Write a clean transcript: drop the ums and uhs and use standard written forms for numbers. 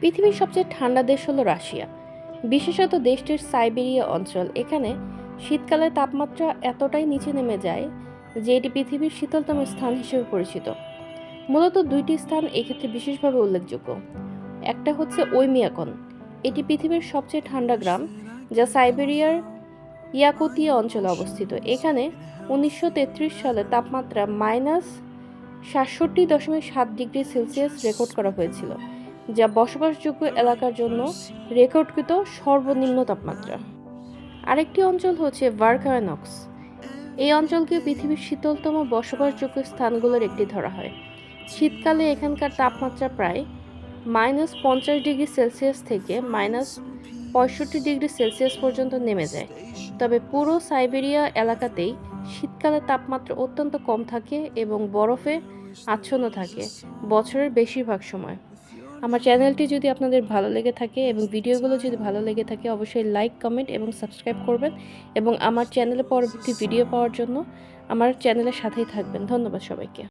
পৃথিবীর সবচেয়ে ঠান্ডা দেশ হলো রাশিয়া, বিশেষত দেশটির সাইবেরিয়া অঞ্চল। এখানে শীতকালে তাপমাত্রা এতটাই নিচে নেমে যায় যে এটি পৃথিবীর শীতলতম স্থান হিসেবে পরিচিত। মূলত দুইটি স্থান এক্ষেত্রে বিশেষভাবে উল্লেখযোগ্য। একটা হচ্ছে ওইমিয়াকন, এটি পৃথিবীর সবচেয়ে ঠান্ডা গ্রাম, যা সাইবেরিয়ার ইয়াকুতিয়া অঞ্চলে অবস্থিত। এখানে 1933 সালে তাপমাত্রা -67.7 ডিগ্রি সেলসিয়াস রেকর্ড করা হয়েছিল, যা বসবাসযোগ্য এলাকার জন্য রেকর্ডকৃত সর্বনিম্ন তাপমাত্রা। আরেকটি অঞ্চল হচ্ছে ভারকানক্স। এই অঞ্চলকে পৃথিবীর শীতলতম বসবাসযোগ্য স্থানগুলোর একটি ধরা হয়। শীতকালে এখানকার তাপমাত্রা প্রায় -50 ডিগ্রি সেলসিয়াস থেকে -65 ডিগ্রি সেলসিয়াস পর্যন্ত নেমে যায়। তবে পুরো সাইবেরিয়া এলাকাতেই শীতকালে তাপমাত্রা অত্যন্ত কম থাকে এবং বরফে আচ্ছন্ন থাকে বছরের বেশিরভাগ সময়। আমার চ্যানেলটি যদি আপনাদের ভালো লেগে থাকে এবং ভিডিওগুলো যদি ভালো লেগে থাকে, অবশ্যই লাইক, কমেন্ট এবং সাবস্ক্রাইব করবেন এবং আমার চ্যানেলে পরবর্তী ভিডিও পাওয়ার জন্য আমার চ্যানেলের সাথেই থাকবেন। ধন্যবাদ সবাইকে।